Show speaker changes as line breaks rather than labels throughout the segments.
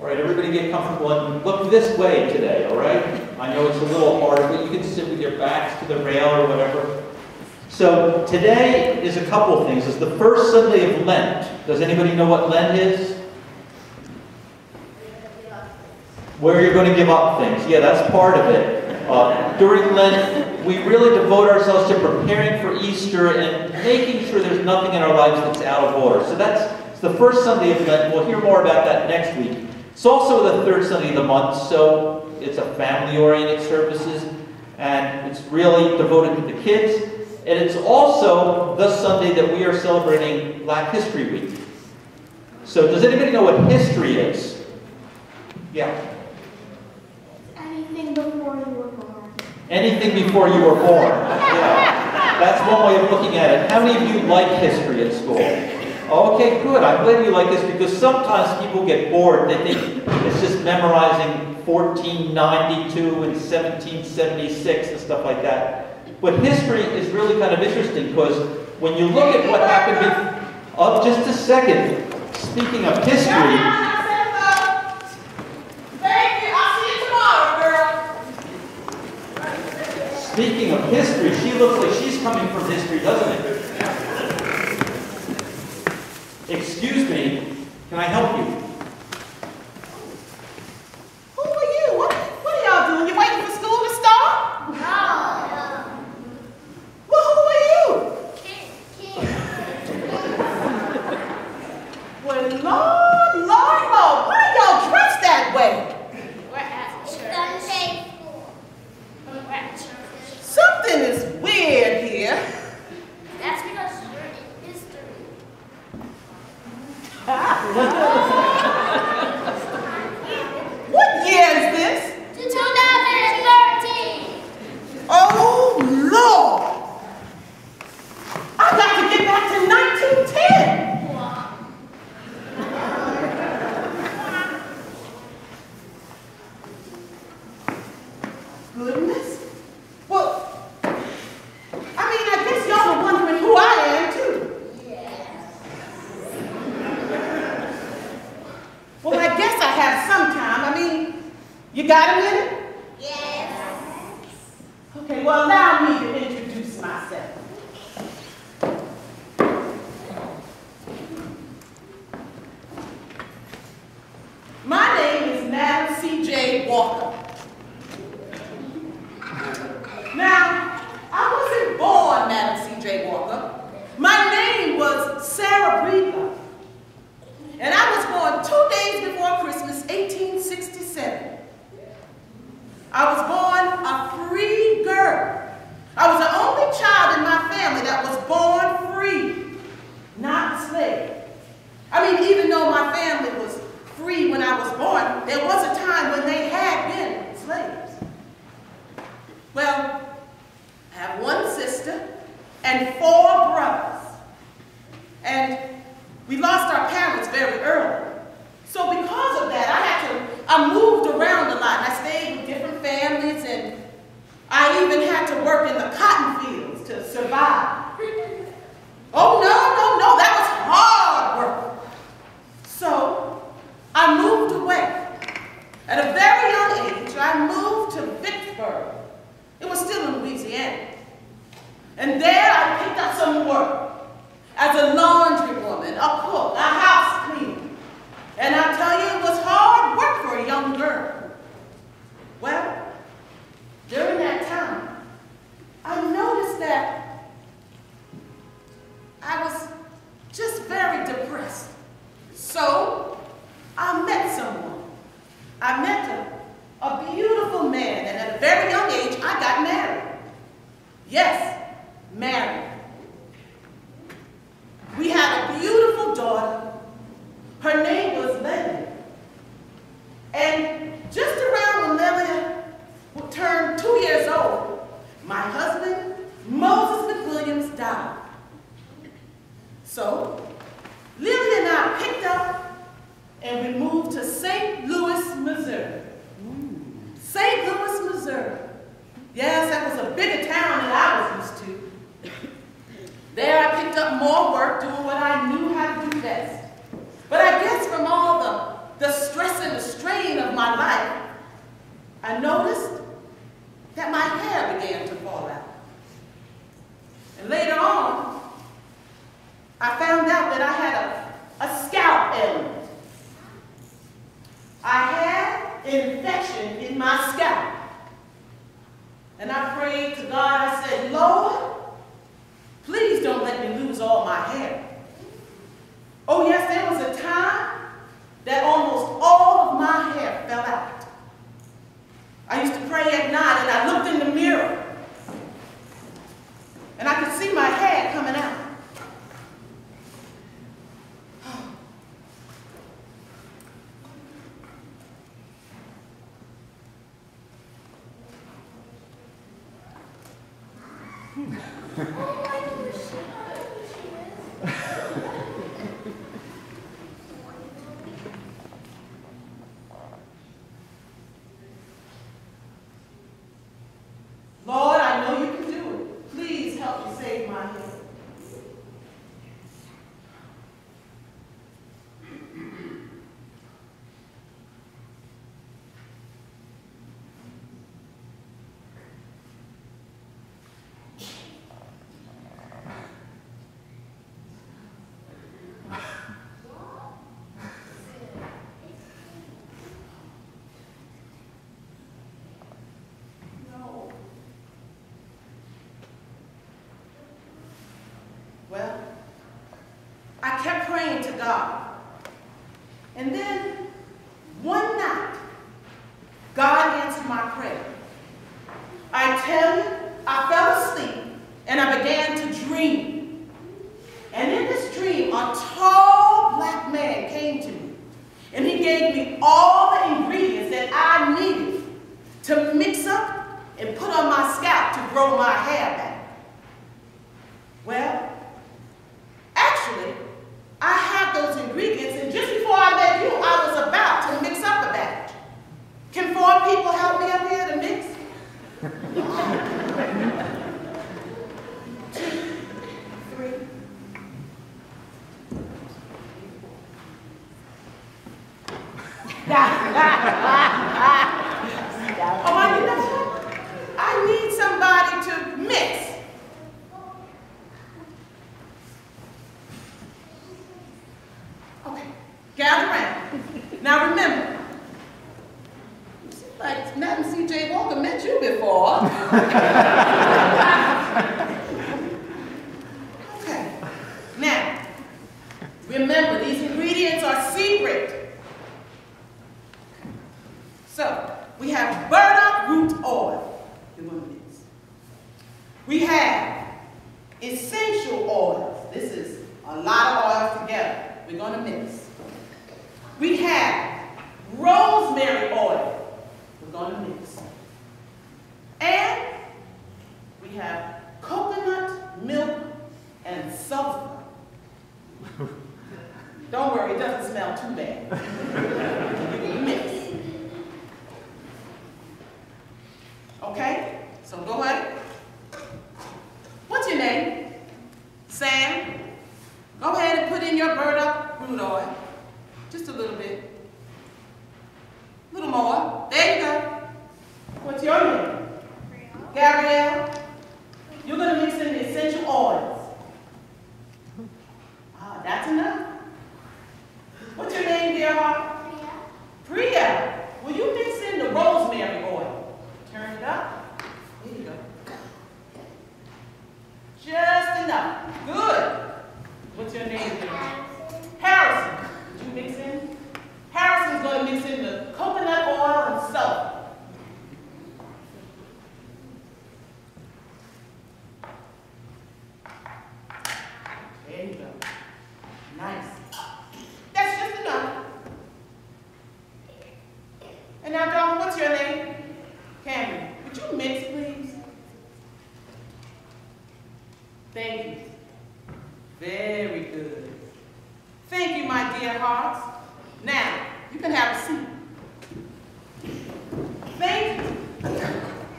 All right, everybody get comfortable and look this way today, all right? I know it's a little hard, but you can sit with your backs to the rail or whatever. So today is a couple of things. It's the first Sunday of Lent. Does anybody know what Lent is? Where you're going to give up things. Yeah, that's part of it. During Lent, we really devote ourselves to preparing for Easter and making sure there's nothing in our lives that's out of order. So it's the first Sunday of Lent. We'll hear more about that next week. It's also the third Sunday of the month, so it's a family-oriented services, and it's really devoted to the kids. And it's also the Sunday that we are celebrating Black History Week. So does anybody know what history is? Yeah.
Anything before you were born.
Anything before you were born. Yeah. That's one way of looking at it. How many of you like history at school? Okay, good. I'm glad you like this because sometimes people get bored. They think it's just memorizing 1492 and 1776 and stuff like that. But history is really kind of interesting because when you look at what happened just a second, speaking of history. Speaking of history, she looks like she's coming from history, doesn't it? Excuse me, can I help you?
Who are you? What are y'all doing? You waiting for school to start?
No.
Well, who are you? Well, Lord, why y'all dressed that way?
We're at Sunday school. We're at church.
Something is weird here.
That's because you're in history.
What year is this?
2013.
Oh, Lord. I got to get back to 1910. Goodness. Well, I guess y'all are wondering who I am, too.
Yes.
Well, I guess I have some time. You got a minute?
Yes.
Okay, well, allow me to introduce myself. My name is Madam C.J. Walker. Now, I wasn't born Madam C.J. Walker. My name was Sarah Breedlove. And I was born 2 days before Christmas, 1867. I was born a free girl. I was the only child in my family that was born free, not a slave. Even though my family was free when I was born, there was a time when they had been slaves. Well, I have one sister and 4 brothers. And we lost our parents very early. So because of that, I moved around a lot. And I stayed with different families, and I even had to work in the cotton fields to survive. Oh, no, that was hard work. So I moved away. At a very young age, I moved to Vicksburg. It was still in Louisiana. And there I picked up some work as a laundry woman, a cook, a house cleaner. And I tell you, it was hard work for a young girl. Well, during that time, I noticed that I was just very depressed. So I met someone. I met a beautiful man, and at a very young age, I got married. Yes, married. We had a beautiful daughter. Her name was Lillian. And just around when Lillian turned 2 years old, my husband, Moses McWilliams, died. So, Lillian and I picked up and we moved to St. Louis, Missouri. St. Louis, Missouri. Yes, that was a bigger town than I was used to. There I picked up more work doing what I knew how to do best. But I guess from all the stress and the stress I found out that I had a scalp ailment. I had an infection in my scalp. And I prayed to God. I said, Lord, please don't let me lose all my hair. Oh yes, there was a time that almost all of my hair fell out. I used to pray at night and I looked in the mirror and I could see my hair coming out. Lord, I know you can do it. Please help me save my hair. Well, I kept praying to God. And then, one night, God answered my prayer. I tell you, I fell asleep and I began to dream. And in this dream, a tall black man came to me. And he gave me all the ingredients that I needed to mix up and put on my scalp to grow my hair back. Well, actually, I have those ingredients, and just before I met you, I was about to mix up a batch. Can 4 people help me up here to mix? 2, 3. Oh, I need somebody to mix. Okay, gather around. Now remember, you seem like Madam C.J. Walker met you before. Okay, now, remember these ingredients are secret. So, we have burdock root oil. You're going to mix. We have essential oils. This is a lot of oils together. We're going to mix. We have rosemary oil. We're going to mix. And we have coconut milk and sulfur. Don't worry, it doesn't smell too bad. Mix. Okay? So go ahead. What's your name? Sam? Go ahead and put in your burdock root oil. Just a little bit. A little more. There you go. What's your name? Gabrielle. You're going to mix in the essential oils. Ah, that's enough. What's your name, dear heart? Priya. Priya. Will you mix in the rosemary oil? Turn it up. There you go. Just enough. Good. What's your name? Harrison. Did you mix in? Harrison's going to mix in the coconut oil and sulfur. There you go. Nice. That's just enough. And now, Dawn, what's your name? Cameron. Would you mix, please? Thank you. Very good. Thank you, my dear hearts. Now, you can have a seat. Thank you.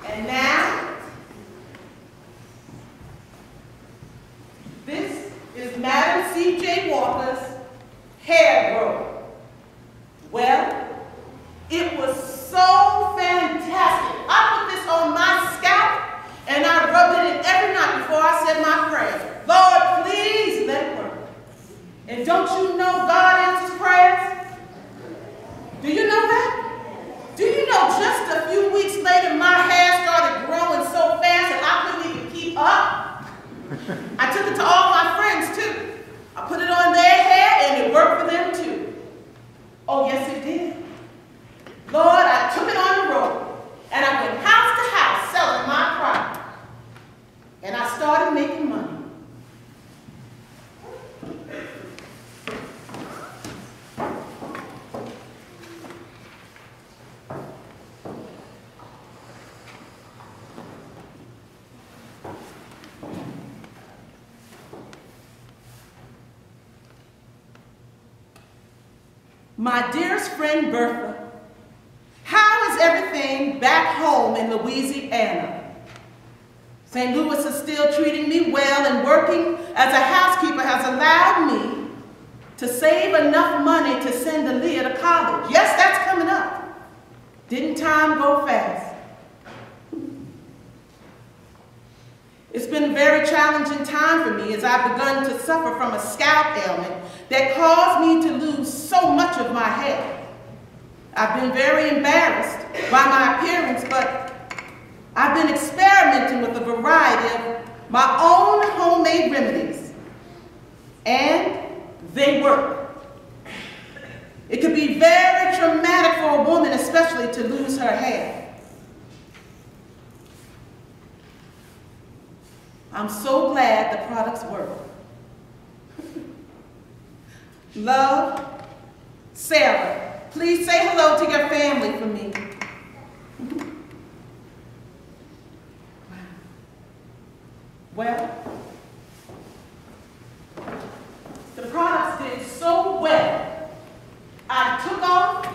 And now, this is Madam C.J. Walker's hair growth. Well, it was so fantastic. I put this on my scalp and I rubbed it in every night before I said my prayers. Lord, please let it work. And don't you know God answers prayers? Do you know that? Do you know just a few weeks later my hair started growing so fast that I couldn't even keep up? I took it to all my friends too. I put it on their hair and it worked for them too. Oh yes it did. Lord, I took it on the road and I went house to house selling my product. And I started making money. My dearest friend Bertha, how is everything back home in Louisiana? St. Louis is still treating me well, and working as a housekeeper has allowed me to save enough money to send Aaliyah to college. Yes, that's coming up. Didn't time go fast? It's been a very challenging time for me as I've begun to suffer from a scalp ailment that caused me to lose so much of my hair. I've been very embarrassed by my appearance, but I've been experimenting with a variety of my own homemade remedies, and they work. It could be very traumatic for a woman, especially to lose her hair. I'm so glad the products work. Love, Sarah, please say hello to your family for me. Well, the products did so well. I took off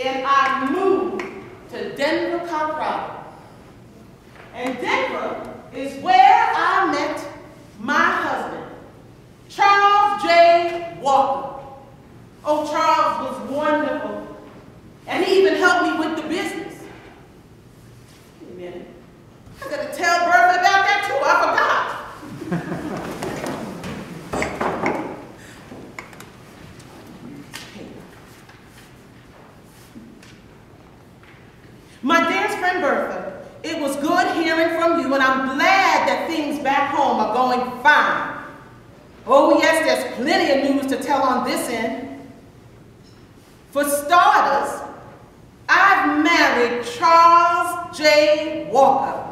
and I moved to Denver, Colorado. And Denver is where I met my husband, Charles J. Walker. Oh, Charles was wonderful. And he even helped me with the business. Wait a minute. I gotta tell Bertha about that too. I forgot. My dearest friend Bertha, it was good hearing from you, and I'm glad that things back home are going fine. Oh yes, there's plenty of news to tell on this end. For starters, I've married Charles J. Walker.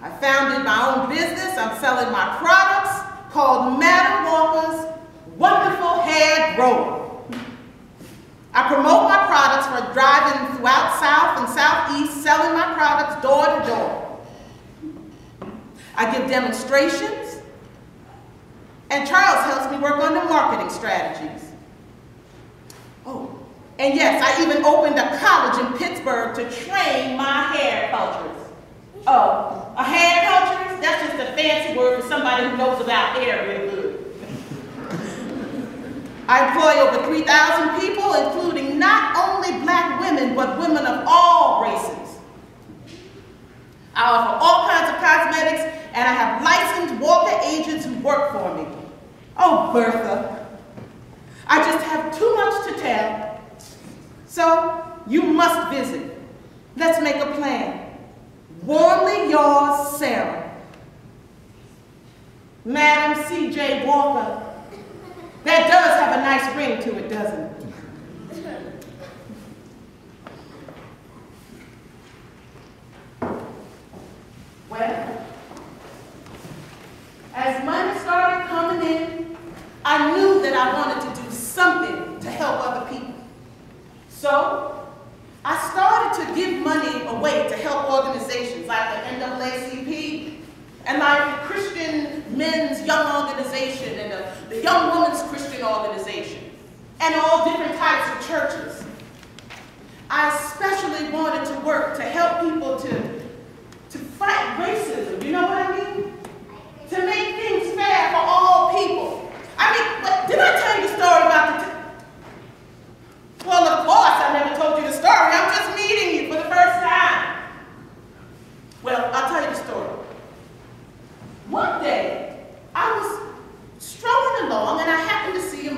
I founded my own business. I'm selling my products called Madam Walker's Wonderful Hair Grower. I promote my products for driving throughout South and Southeast, selling my products door to door. I give demonstrations, and Charles helps me work on the marketing strategies. Oh, and yes, I even opened a college in Pittsburgh to train my hair cultures. Oh, a hair culturist? That's just a fancy word for somebody who knows about hair real good. I employ over 3,000 people, including not only black women, but women of all races. I offer all kinds of cosmetics, and I have licensed Walker agents who work for me. Oh, Bertha, I just have too much to tell. So, you must visit. Let's make a plan. Warmly yours, Sarah. Madam C.J. Walker. That does have a nice ring to it, doesn't it? Well, as money started coming in, I knew that I wanted to do something to help other people. So, I started to give money away to help organizations like the NAACP, and like the Christian Men's Young Organization and the Young Women's Christian Organization, and all different types of churches. I especially wanted to work to help people to fight racism, you know what I mean? To make things fair for all people. I mean, but did I tell you the story about the well, of course, I never told you the story. I'm just meeting you for the first time. Well, I'll tell you the story. One day, I was strolling along and I happened to see a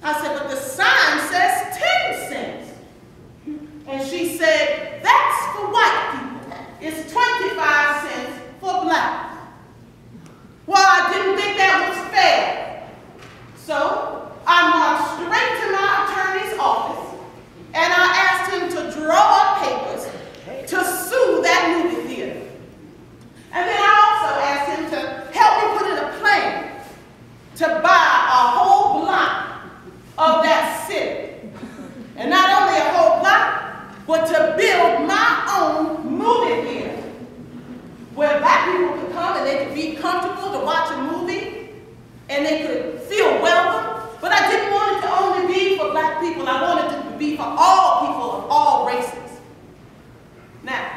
I said, but the sign says 10 cents. And she said, that's for white people. It's 25 cents for black. Well, I didn't think that was fair. So I marched straight to my attorney's office and I asked him to draw up papers to sue that movie theater. And then I also asked him to help me put in a plan to buy a whole block of that city. And not only a whole block, but to build my own movie theater where black people could come and they could be comfortable to watch a movie and they could feel welcome. But I didn't want it to only be for black people. I wanted it to be for all people of all races. Now,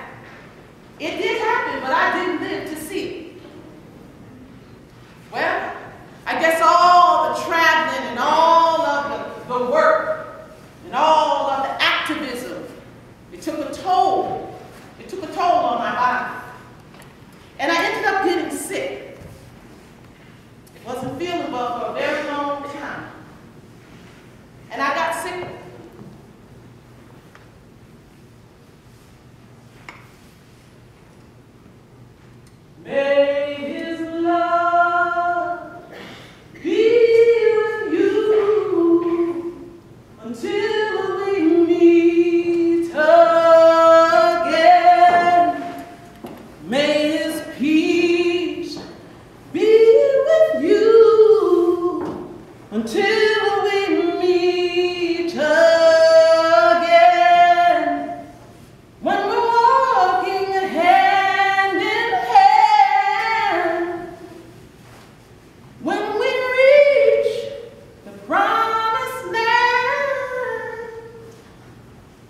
it did happen, but I didn't live to see it. Well, I guess all the traveling and all of the work and all of the activism, it took a toll. It took a toll on my body. And I ended up getting sick. Wasn't feeling well for a very long time. And I got sick. May his love be with you until we meet again. May his peace be with you until we meet again. When we're walking hand in hand, when we reach the promised land,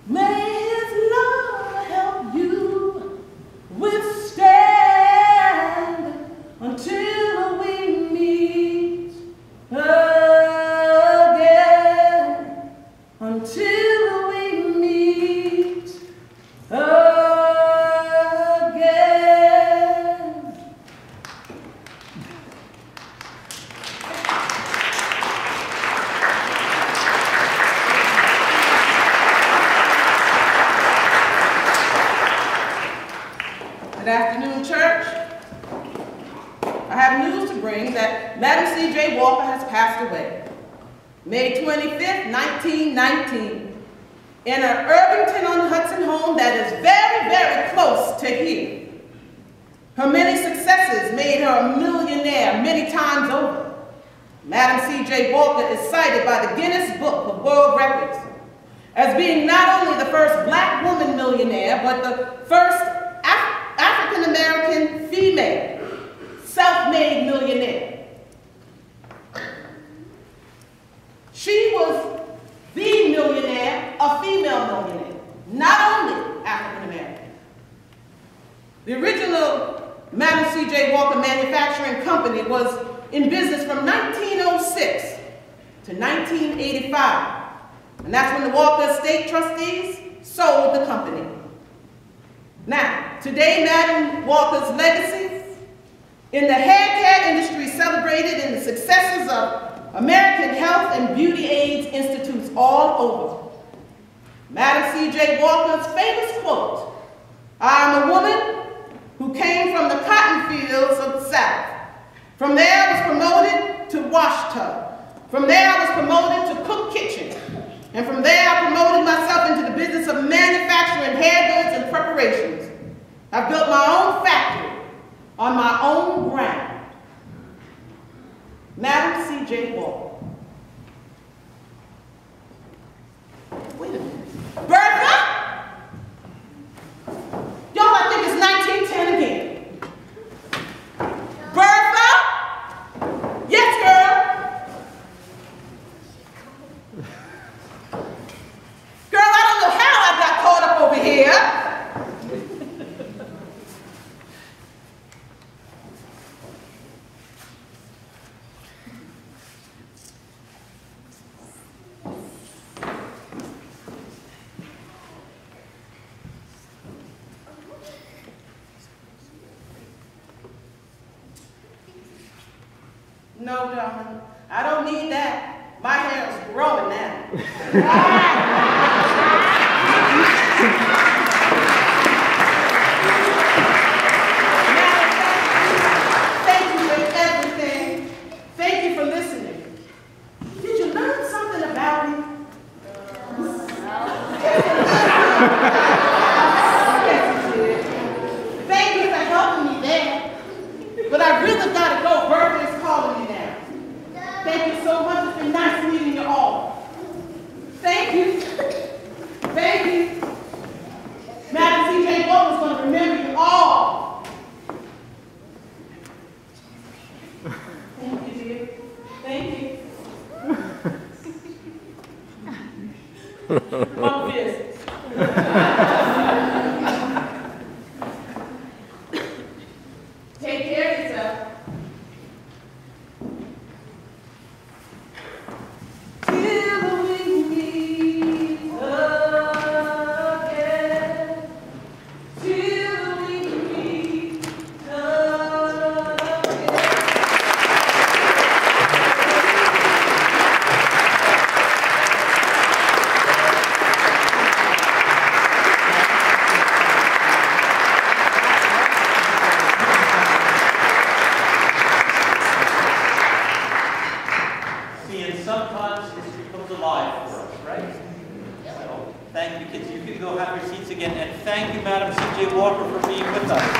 may his love help you withstand until we meet again. Until we meet again. Good afternoon, church. I have news to bring that Madam C.J. Walker has passed away. May 25th, 1919, in an Irvington-on-Hudson home that is very, very close to here. Her many successes made her a millionaire many times over. Madam C.J. Walker is cited by the Guinness Book of World Records as being not only the first black woman millionaire, but the first African-American female self-made millionaire. She was the millionaire, a female millionaire, not only African-American. The original Madam C.J. Walker Manufacturing Company was in business from 1906 to 1985. And that's when the Walker Estate trustees sold the company. Now, today, Madam Walker's legacy in the hair care industry celebrated in the successes of American health and beauty aids institutes all over. Madam C.J. Walker's famous quote, "I am a woman who came from the cotton fields of the South. From there I was promoted to wash tub. From there I was promoted to cook kitchen. And from there I promoted myself into the business of manufacturing hair goods and preparations. I built my own factory on my own ground." Madam C.J. Walker. Wait a minute. Bertha? Y'all, I think it's 1910 again. Bertha? Yes, girl? Girl, I don't know how I got caught up over here. No, darling, I don't need that. My hair is growing now. Thank you for everything. Thank you for listening. Did you learn something about me? Yes, you did. Thank you for helping me there. But I really gotta go. Birthday's calling me now. Thank you so much. It's been nice meeting you all. Thank you. Thank you. Madam C.J. Bowman's going to remember you all. Thank you, dear. Thank you. My business. Take care of yourself. Till we meet again. Till we meet again.
See, and sometimes history comes alive for us, right? So, thank you, kids. You can go have your seats again, and thank you, Madam C.J. Walker, for being with us.